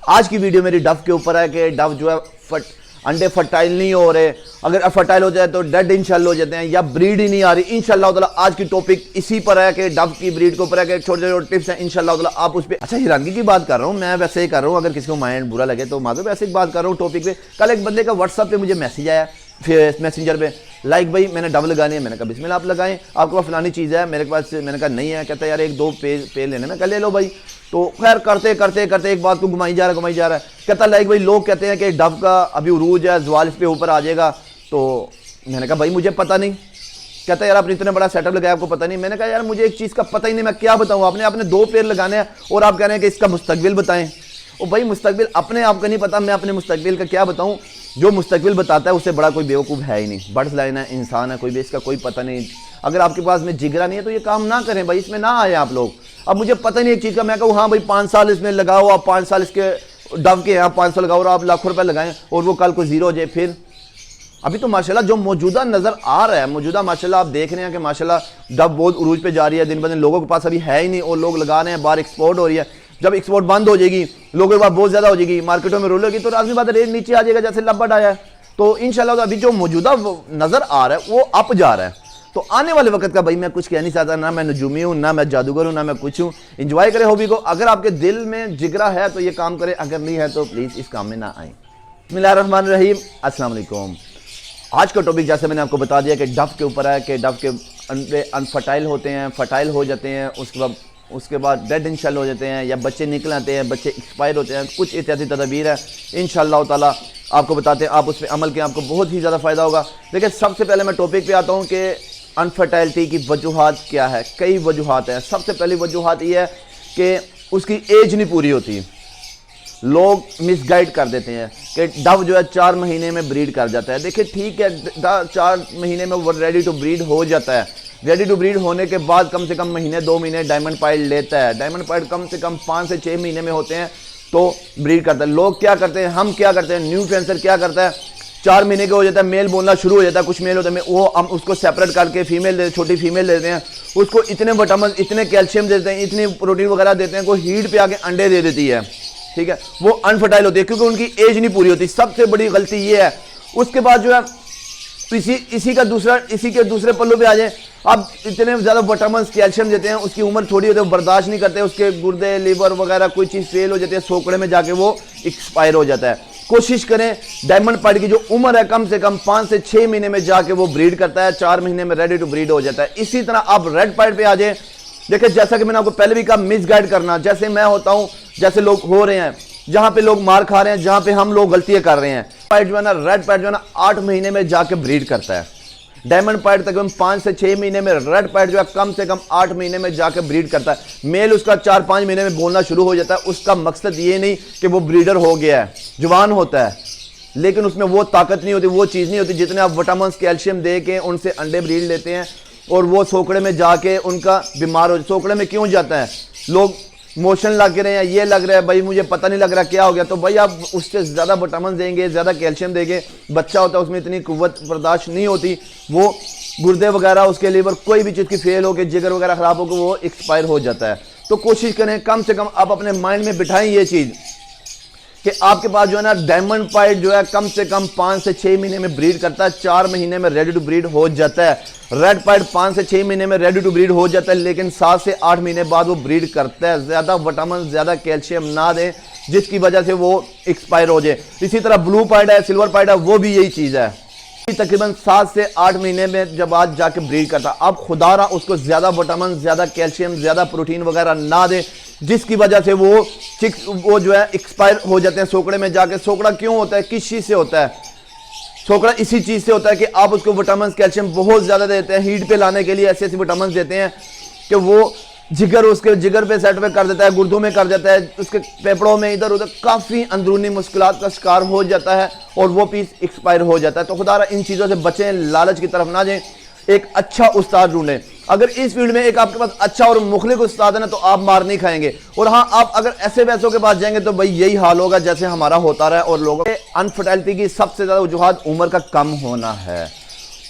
आज की वीडियो मेरी डव के ऊपर है कि डव जो है अंडे फर्टाइल नहीं हो रहे, अगर फर्टाइल हो जाए तो डेड इंशाल्लाह हो जाते हैं या ब्रीड ही नहीं आ रही। इंशाल्लाह ताला आज की टॉपिक इसी पर है कि डव की ब्रीड के ऊपर है कि छोटे छोटे टिप्स हैं इंशाल्लाह ताला आप उस पर। अच्छा, हैरानगी की बात कर रहा हूँ मैं, वैसे ही कर रहा हूँ, अगर किसी को माइंड बुरा लगे तो माजूर, वैसे ही बात कर रहा हूँ टॉपिक पे। कल एक बंदे का व्हाट्सअप पे मुझे मैसेज आया, फिर मैसेंजर पे, लाइक भाई मैंने डव लगानी है। मैंने कहा बिस्मिल्लाह आप लगाएं, आपके पास फलानी चीज़ है मेरे पास। मैंने कहा नहीं है। कहता है यार एक दो पे लेने में, कल ले लो भाई। तो खैर करते करते करते एक बात को घुमाई जा रहा है। कहता लाइक भाई लोग कहते हैं कि डव का अभी उरूज है, जवाल इस पे ऊपर आ जाएगा। तो मैंने कहा भाई मुझे पता नहीं। कहता यार आपने इतना बड़ा सेटअप लगाया आपको पता नहीं। मैंने कहा यार मुझे एक चीज़ का पता ही नहीं, मैं क्या बताऊँ। आपने 2 पेड़ लगाने हैं और आप कह रहे हैं कि इसका मुस्तकबिल बताएं। ओ भाई मुस्तकबिल अपने आप का नहीं पता, मैं अपने मुस्तकबिल का क्या बताऊँ। जो मुस्तकबिल बताता है उससे बड़ा कोई बेवकूफ़ है ही नहीं। बर्ड्स लाइन है, इंसान है, कोई भी इसका कोई पता नहीं। अगर आपके पास में जिगरा नहीं है तो ये काम ना करें भाई, इसमें ना आए आप लोग। अब मुझे पता नहीं एक चीज़ का, मैं कहूँ हाँ भाई 5 साल इसमें लगाओ, आप 5 साल इसके डव के यहाँ 500 लगाओ और आप लाखों रुपए लगाएं और वो कल को जीरो हो जाए फिर। अभी तो माशाल्लाह जो मौजूदा नज़र आ रहा है, मौजूदा माशाल्लाह आप देख रहे हैं कि माशाल्लाह डव बहुत उरूज पे जा रही है दिन ब दिन। लोगों के पास अभी है ही नहीं और लोग लगा रहे हैं, बाहर एक्सपोर्ट हो रही है। जब एक्सपोर्ट बंद हो जाएगी, लोगों के पास बहुत ज़्यादा हो जाएगी, मार्केटों में रोलेगी तो लाज़मी बात है रेट नीचे आ जाएगा, जैसे लब्बट आया है। तो इंशाल्लाह अभी जो मौजूदा नज़र आ रहा है वो अप जा रहा है। तो आने वाले वक्त का भाई मैं कुछ कह नहीं चाहता, ना मैं नजूमी हूँ, ना मैं जादूगर हूँ, ना मैं कुछ हूँ। इंजॉय करें हॉबी को। अगर आपके दिल में जिगरा है तो ये काम करें, अगर नहीं है तो प्लीज़ इस काम में ना आए। बिस्मिल्लाहिर्रहमानिर्रहीम, अस्सलाम वालेकुम। आज का टॉपिक जैसे मैंने आपको बता दिया कि डव के ऊपर है कि डव के अंडे अनफर्टाइल होते हैं, फर्टाइल हो जाते हैं, उसके बाद डेड इंशाल्लाह हो जाते हैं या बच्चे निकल आते हैं, बच्चे एक्सपायर होते हैं। कुछ एहतियाती तदबीर है इंशाल्लाह ताला आपको बताते हैं, आप उस पर अमल करें, आपको बहुत ही ज़्यादा फ़ायदा होगा। लेकिन सबसे पहले मैं टॉपिक पे आता हूँ कि अनफर्टाइलिटी की वजूहात क्या है। कई वजूहात हैं। सबसे पहली वजूहात ये है कि उसकी एज नहीं पूरी होती। लोग मिसगाइड कर देते हैं कि डव जो है 4 महीने में ब्रीड कर जाता है। देखिए ठीक है, 4 महीने में वो रेडी टू ब्रीड हो जाता है। रेडी टू ब्रीड होने के बाद कम से कम महीने 2 महीने डायमंड पाइड लेता है। डायमंड पाइड कम से कम 5 से 6 महीने में होते हैं तो ब्रीड करता है। लोग क्या करते हैं, हम क्या करते हैं, न्यू फेंसर क्या करता है, 4 महीने के हो जाता है, मेल बोलना शुरू हो जाता है। कुछ मेल होता है, वो हम उसको सेपरेट करके फीमेल देते, छोटी फीमेल देते हैं, उसको इतने विटामिन, इतने कैल्शियम देते हैं, इतनी प्रोटीन वगैरह देते हैं, कोई हीट पे आके अंडे दे देती है। ठीक है, वो अनफर्टाइल होती है क्योंकि उनकी एज नहीं पूरी होती। सबसे बड़ी गलती ये है। उसके बाद जो है इसी के दूसरे पल्लू पे आ जाए, अब इतने ज़्यादा विटामिन कैल्शियम देते हैं, उसकी उम्र थोड़ी होती है, बर्दाश्त नहीं करते, उसके गुर्दे लीवर वगैरह कोई चीज़ फेल हो जाती है, सोकड़े में जाके वो एक्सपायर हो जाता है। कोशिश करें डायमंड पाइड की जो उम्र है कम से कम 5 से 6 महीने में जाके वो ब्रीड करता है, 4 महीने में रेडी टू ब्रीड हो जाता है। इसी तरह आप रेड पाइड पे आ जाए। देखिए जैसा कि मैंने आपको पहले भी कहा, मिसगाइड करना, जैसे मैं होता हूँ, जैसे लोग हो रहे हैं, जहां पे लोग मार खा रहे हैं, जहां पे हम लोग गलतियां कर रहे हैं। पाइड जो है ना, रेड पाइड जो है ना 8 महीने में जाके ब्रीड करता है। डायमंड पाइड तकरीबन 5 से 6 महीने में, रेड पाइड जो है कम से कम 8 महीने में जाके ब्रीड करता है। मेल उसका 4-5 महीने में बोलना शुरू हो जाता है। उसका मकसद ये नहीं कि वो ब्रीडर हो गया है, जवान होता है, लेकिन उसमें वो ताकत नहीं होती, वो चीज़ नहीं होती जितने आप विटामिन कैल्शियम दे के उनसे अंडे ब्रीड लेते हैं और वो सोकड़े में जाके उनका बीमार हो। सोकड़े में क्यों जाता है, लोग मोशन लग रहे हैं, ये लग रहा है भाई मुझे पता नहीं लग रहा क्या हो गया। तो भाई आप उससे ज़्यादा विटामिन देंगे, ज़्यादा कैल्शियम देंगे, बच्चा होता है उसमें इतनी कुव्वत बर्दाश्त नहीं होती, वो गुर्दे वगैरह, उसके लीवर कोई भी चीज़ की फेल हो के, जिगर वगैरह ख़राब होकर वो एक्सपायर हो जाता है। तो कोशिश करें कम से कम आप अपने माइंड में बिठाएं ये चीज़ कि आपके पास जो है ना डायमंड पाइड जो है कम से कम 5 से 6 महीने में ब्रीड करता है, 4 महीने में रेडी टू ब्रीड हो जाता है। रेड पाइड 5 से 6 महीने में रेडी टू ब्रीड हो जाता है, लेकिन 7 से 8 महीने बाद वो ब्रीड करता है। ज़्यादा विटामिन, ज़्यादा कैल्शियम ना दें जिसकी वजह से वो एक्सपायर हो जाए। इसी तरह ब्लू पाइड है, सिल्वर पाइड है, वो भी यही चीज़ है। तकरीबन 7 से 8 महीने में जब आज जाके ब्रीड करता है, अब खुदारा उसको ज़्यादा विटामिन, ज़्यादा कैल्शियम, ज़्यादा प्रोटीन वगैरह ना दें जिसकी वजह से वो जो है एक्सपायर हो जाते हैं सोकड़े में जाके। सोकड़ा क्यों होता है, किस चीज़ से होता है? सोकड़ा इसी चीज़ से होता है कि आप उसको विटामिन कैल्शियम बहुत ज़्यादा देते हैं, हीट पे लाने के लिए ऐसे ऐसे विटामिन देते हैं कि वो उसके जिगर पे सेट पे कर देता है, गुर्दों में कर देता है, उसके फेफड़ों में इधर उधर काफ़ी अंदरूनी मुश्किलात का शिकार हो जाता है और वो पीस एक्सपायर हो जाता है। तो खुदारा इन चीज़ों से बचें, लालच की तरफ ना जाएं, एक अच्छा उस्ताद ढूंढें। अगर इस फील्ड में एक आपके पास अच्छा और मुखलिस उस्ताद है ना तो आप मार नहीं खाएंगे। और हाँ, आप अगर ऐसे वैसों के पास जाएंगे तो भाई यही हाल होगा जैसे हमारा होता रहा है। और लोगों के अनफर्टाइलिटी की सबसे ज़्यादा वजूहात उम्र का कम होना है।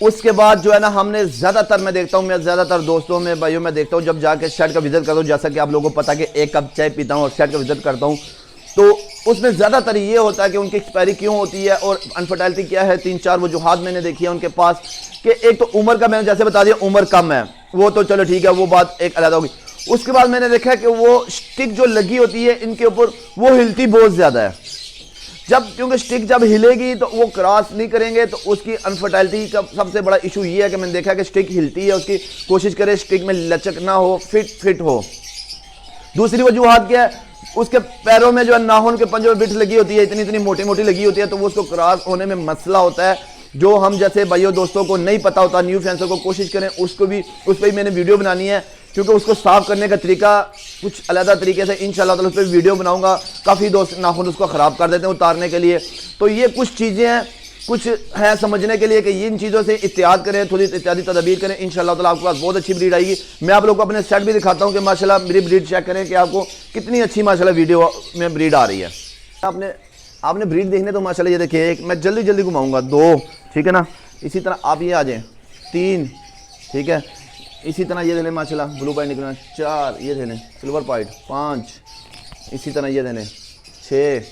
उसके बाद जो है ना, हमने ज़्यादातर मैं देखता हूँ, मैं ज़्यादातर दोस्तों में भाइयों में देखता हूँ, जब जाके शेड का विजिट करता हूँ, जैसा कि आप लोगों को पता है कि 1 कप चाय पीता हूँ और शेड का विजिट करता हूँ, तो उसमें ज़्यादातर ये होता है कि उनकी एक्सपायरी क्यों होती है और अनफर्टाइलिटी क्या है। 3-4 वजूहात मैंने देखी है उनके पास कि एक तो उम्र का, मैंने जैसे बता दिया उम्र कम है, वो तो चलो ठीक है, वो बात एक अलग होगी। उसके बाद मैंने देखा कि वो स्टिक जो लगी होती है इनके ऊपर वो हिलती बहुत ज़्यादा है। क्योंकि स्टिक जब हिलेगी तो वो क्रॉस नहीं करेंगे, तो उसकी अनफर्टाइलिटी का सबसे बड़ा इशू ये है कि मैंने देखा कि स्टिक हिलती है, उसकी कोशिश करें स्टिक में लचक ना हो, फिट हो। दूसरी वजूहत क्या है, उसके पैरों में जो है नाखून के पंजों में बिट लगी होती है, इतनी मोटी मोटी लगी होती है, तो वो उसको क्रॉस होने में मसला होता है। जो हम जैसे भाइयों दोस्तों को नहीं पता होता, न्यू फेंसर को, कोशिश करें उस पर भी मैंने वीडियो बनानी है, क्योंकि उसको साफ करने का तरीका कुछ अलग तरीके से इंशाल्लाह ताला उस पर वीडियो बनाऊंगा। काफ़ी दोस्त नाखून उसको ख़राब कर देते हैं उतारने के लिए। तो ये कुछ चीज़ें हैं, कुछ है समझने के लिए कि इन चीज़ों से एहतियात करें, थोड़ी इत्यादि तदबीर करें, इंशाल्लाह ताला आपके पास बहुत अच्छी ब्रीड आएगी। मैं आप लोगों को अपने सेट भी दिखाता हूँ कि माशाल्लाह मेरी ब्रीड चेक करें कि आपको कितनी अच्छी माशाल्लाह वीडियो में ब्रीड आ रही है। आपने ब्रीड देखने तो माशाल्लाह ये देखिए, एक मैं जल्दी घुमाऊँगा, 2, ठीक है ना, इसी तरह आप ये आ जाएँ, 3, ठीक है, इसी तरह ये देने माशाल्लाह ब्लू पाइट निकलना, 4 ये देने सिल्वर पाइट, 5 इसी तरह ये देने, 6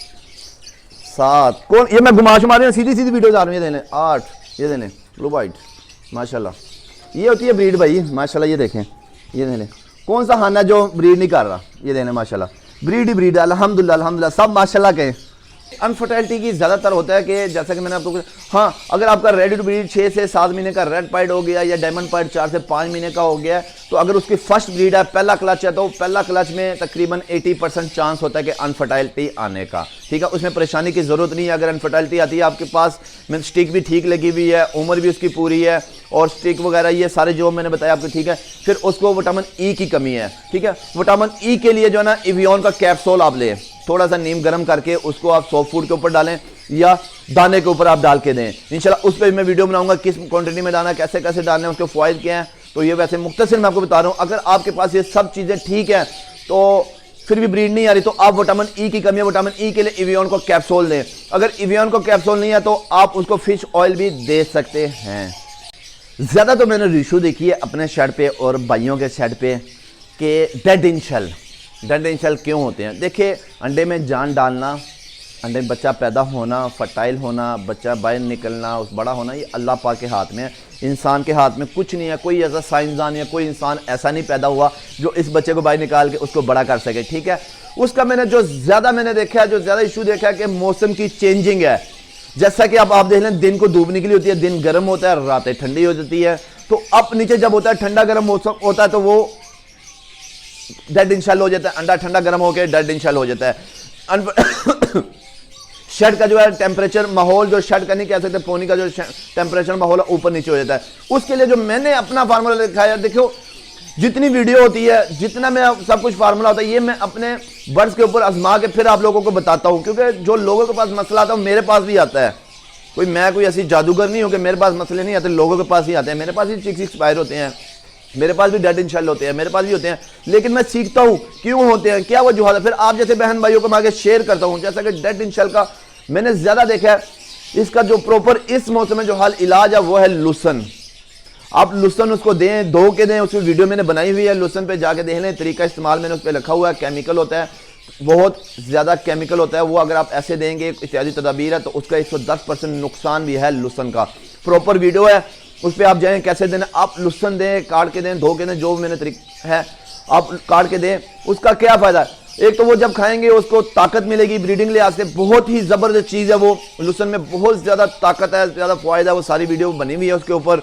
7 कौन ये मैं घुमा शुमा रही हूँ, सीधी वीडियो आ रही है, देने 8 ये देने ब्लू पाइट माशाल्लाह। ये होती है ब्रीड भाई माशाल्लाह। ये देखें, ये देने कौन सा खाना जो ब्रीड नहीं कर रहा, ये देने माशाल्लाह ब्रीड ही ब्रीड है, अल्हम्दुलिल्लाह सब माशाल्लाह के। अनफर्टाइलिटी की ज़्यादातर होता है कि जैसा कि मैंने आपको, हाँ अगर आपका रेडी टू ब्रीड 6 से 7 महीने का रेड पाइट हो गया या डायमंड पाइट 4 से 5 महीने का हो गया, तो अगर उसकी फर्स्ट ब्रीड है, पहला क्लच है, तो पहला क्लच में तकरीबन 80% चांस होता है कि अनफर्टाइलिटी आने का, ठीक है। उसमें परेशानी की ज़रूरत नहीं है। अगर अनफर्टाइलिटी आती है आपके पास में, स्टिक भी ठीक लगी हुई है, उम्र भी उसकी पूरी है और स्टिक वगैरह ये सारे जो मैंने बताया आपको, ठीक है, फिर उसको विटामिन ई की कमी है, ठीक है। विटामिन ई के लिए जो है ना एवियन का कैप्सूल आप लें, थोड़ा सा नीम गर्म करके उसको आप सॉफ्ट फूड के ऊपर डालें या दाने के ऊपर आप डाल के दें। इंशाल्लाह उस पर मैं वीडियो बनाऊंगा, किस क्वांटिटी में डालना, कैसे कैसे डालना है, उसके फ़ायदे क्या हैं। तो ये वैसे मुख्तसर मैं आपको बता रहा हूँ। अगर आपके पास ये सब चीज़ें ठीक है तो फिर भी ब्रीड नहीं आ रही, तो आप विटामिन ई की कमी है, विटामिन ई के लिए एवियन को कैप्सूल दें। अगर एवियन को कैप्सूल नहीं है तो आप उसको फिश ऑयल भी दे सकते हैं। ज़्यादा तो मैंने रिशू देखी है अपने शेड पे और भाइयों के शेड पे कि डेड इन शेल क्यों होते हैं। देखिए, अंडे में जान डालना, अंडे में बच्चा पैदा होना, फर्टाइल होना, बच्चा बाहर निकलना, उस बड़ा होना, ये अल्लाह पाक के हाथ में है, इंसान के हाथ में कुछ नहीं है। कोई ऐसा साइंसदान या कोई इंसान ऐसा नहीं पैदा हुआ जो इस बच्चे को बाहर निकाल के उसको बड़ा कर सके, ठीक है। उसका मैंने जो ज़्यादा देखा है, जो ज़्यादा इशू देखा है कि मौसम की चेंजिंग है। जैसा कि आप देख लें, दिन को धूप निकली होती है, दिन गर्म होता है, रातें ठंडी हो जाती है। तो अप नीचे जब होता है, ठंडा गर्म मौसम होता है, तो वो डेड इन शेल हो जाता है। अंडा ठंडा गर्म होकर डेड इन शेल हो जाता है। शेड का जो है टेम्परेचर माहौल, जो शेड का नहीं कह सकते, पोनी का जो टेम्परेचर माहौल ऊपर नीचे हो जाता है। उसके लिए जो मैंने अपना फार्मूला दिखाया, देखो जितनी वीडियो होती है, जितना मैं सब कुछ फार्मूला होता है, ये मैं अपने बर्ड्स के ऊपर आजमा के फिर आप लोगों को बताता हूँ। क्योंकि जो लोगों के पास मसला आता है मेरे पास भी आता है। मैं कोई ऐसी जादूगर नहीं हूँ कि मेरे पास मसले नहीं आते, लोगों के पास ही आते हैं। मेरे पास भी चिक्स एक्सपायर होते हैं, मेरे पास भी डेड इन शेल होते हैं, मेरे पास भी होते हैं। लेकिन मैं सीखता हूँ क्यों होते हैं, क्या वजूहत है, फिर आप जैसे बहन भाइयों को मैं आगे शेयर करता हूँ। जैसा कि डेड इन शेल का मैंने ज़्यादा देखा है, इसका जो प्रॉपर इस मौसम में जो हाल इलाज है वो है लूसन। आप लूसन उसको दें, धो के दें, उसकी वीडियो मैंने बनाई हुई है, लूसन पे जाके देख लें। तरीका इस्तेमाल मैंने उस पर लिखा हुआ है। केमिकल होता है, बहुत ज़्यादा केमिकल होता है वो, अगर आप ऐसे देंगे इत्यादि तदाबीर है तो उसका 110% नुकसान भी है। लूसन का प्रॉपर वीडियो है, उस पर आप जाएँ कैसे देना। आप लूसन दें, काट के दें, धो के दें, जो मैंने तरीका है आप काट के दें। उसका क्या फ़ायदा है, एक तो वो जब खाएंगे उसको ताकत मिलेगी, ब्रीडिंग लिहाज से बहुत ही ज़बरदस्त चीज़ है वो। लूसन में बहुत ज़्यादा ताकत है, ज़्यादा फ़ायदा है, वो सारी वीडियो बनी हुई है उसके ऊपर।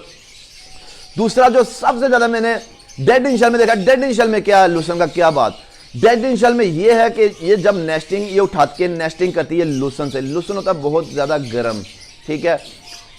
दूसरा जो सबसे ज़्यादा मैंने डेड इन शेल में देखा, डेड इन शेल में क्या है लूसन का, क्या बात, डेड इन शेल में ये है कि ये जब नेस्टिंग ये उठा के नेस्टिंग करती है लूसन से, लूसन होता है बहुत ज़्यादा गर्म, ठीक है।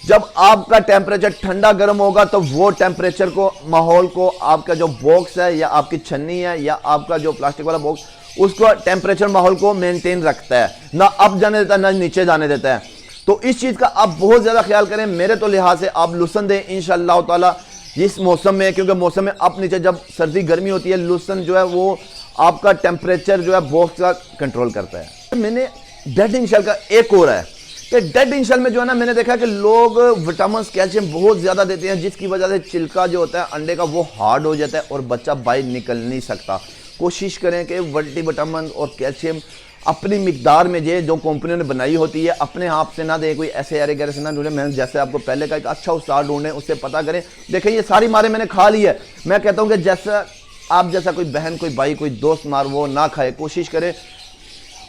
जब आपका टेम्परेचर ठंडा गर्म होगा तो वो टेम्परेचर को, माहौल को, आपका जो बॉक्स है या आपकी छन्नी है या आपका जो प्लास्टिक वाला बॉक्स, उसको टेम्परेचर माहौल को मेंटेन रखता है, ना अप जाने देता है ना नीचे जाने देता है। तो इस चीज़ का आप बहुत ज़्यादा ख्याल करें। मेरे तो लिहाज से आप लूसन दें इंशाअल्लाह ताला इस मौसम में, क्योंकि मौसम में अप नीचे जब सर्दी गर्मी होती है, लूसन जो है वो आपका टेम्परेचर जो है बॉक्स का कंट्रोल करता है। मैंने डेड इन शेल का एक और है कि डेड इन शेल में जो है ना, मैंने देखा कि लोग विटामिन कैल्शियम बहुत ज़्यादा देते हैं, जिसकी वजह से छिलका जो होता है अंडे का वो हार्ड हो जाता है और बच्चा बाहर निकल नहीं सकता। कोशिश करें कि मल्टीविटामिन और कैल्शियम अपनी मिकदार में जो कंपनियों ने बनाई होती है अपने हाथ से ना दें, कोई ऐसे यारे गैर से ना ढूंढें। मैंने जैसे आपको पहले कहा, एक अच्छा उस्ताद ढूंढें, उससे पता करें। देखें ये सारी मारें मैंने खा ली है, मैं कहता हूँ कि जैसा आप जैसा कोई बहन, कोई भाई, कोई दोस्त मार वो ना खाए, कोशिश करें।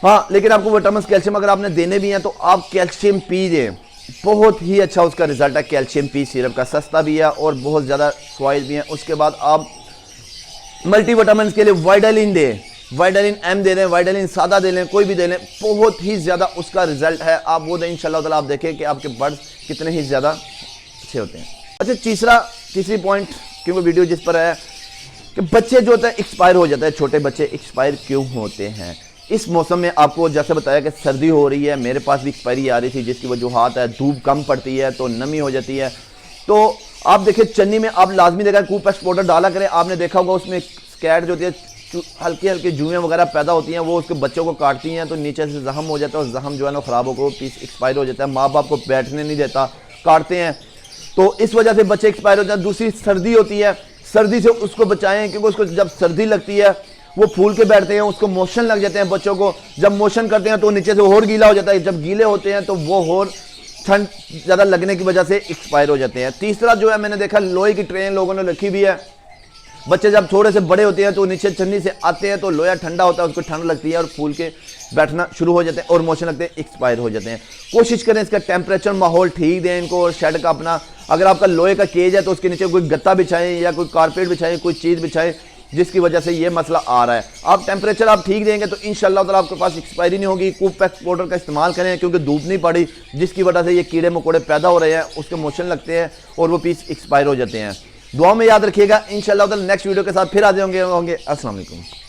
हाँ, लेकिन आपको विटामिन कैल्शियम अगर आपने देने भी हैं तो आप कैल्शियम पी दें, बहुत ही अच्छा उसका रिजल्ट है। कैल्शियम पी सिरप का सस्ता भी है और बहुत ज़्यादा फ़वाइद भी हैं। उसके बाद आप मल्टीविटामिन के लिए वाइटालिन दें, वाइटालिन एम दे दें, वाइटालिन सादा दे लें, कोई भी दे लें, बहुत ही ज़्यादा उसका रिजल्ट है। आप वो दें, इंशाल्लाह ताला आप देखें कि आपके बर्ड्स कितने ही ज़्यादा अच्छे होते हैं। अच्छा, तीसरी पॉइंट, क्योंकि वीडियो जिस पर है कि बच्चे जो होता है एक्सपायर हो जाता है, छोटे बच्चे एक्सपायर क्यों होते हैं इस मौसम में। आपको जैसे बताया कि सर्दी हो रही है, मेरे पास भी एक्सपायरी आ रही थी, जिसकी वजूहात है धूप कम पड़ती है तो नमी हो जाती है। तो आप देखिए चन्नी में आप लाजमी देखा कूपेक्स पाउडर डाला करें। आपने देखा होगा उसमें स्कैट जो होती है, हल्की हल्की जुएँ वगैरह पैदा होती हैं, वो उसके बच्चों को काटती हैं तो नीचे से जख्म हो जाता है और जख्म जो है ना ख़राब होकर पीस एक्सपायर हो जाता है। माँ बाप को बैठने नहीं देता, काटते हैं, तो इस वजह से बच्चे एक्सपायर हो जाते हैं। दूसरी सर्दी होती है, सर्दी से उसको बचाएं, क्योंकि उसको जब सर्दी लगती है वो फूल के बैठते हैं, उसको मोशन लग जाते हैं बच्चों को। जब मोशन करते हैं तो नीचे से और गीला हो जाता है, जब गीले होते हैं तो वो और ठंड ज़्यादा लगने की वजह से एक्सपायर हो जाते हैं। तीसरा जो है, मैंने देखा लोहे की ट्रेन लोगों ने रखी भी है, बच्चे जब थोड़े से बड़े होते हैं तो नीचे चन्नी से आते हैं तो लोहा ठंडा होता है, उसको ठंड लगती है और फूल के बैठना शुरू हो जाते हैं और मोशन लगते हैं, एक्सपायर हो जाते हैं। कोशिश करें इसका टेम्परेचर माहौल ठीक दें इनको, और शेड का अपना, अगर आपका लोहे का केज है तो उसके नीचे कोई गत्ता बिछाएं या कोई कारपेट बिछाएं, कोई चीज़ बिछाएं जिसकी वजह से ये मसला आ रहा है। आप टेम्परेचर आप ठीक देंगे तो इंशाल्लाह ताला आपके पास एक्सपायरी नहीं होगी। कूपेक्स पाउडर का इस्तेमाल करें, क्योंकि धूप नहीं पड़ी जिसकी वजह से ये कीड़े मकोड़े पैदा हो रहे हैं, उसके मोशन लगते हैं और वो पीस एक्सपायर हो जाते हैं। दुआ में याद रखिएगा, इंशाल्लाह ताला नेक्स्ट वीडियो के साथ फिर आ जाएंगे। अस्सलाम वालेकुम।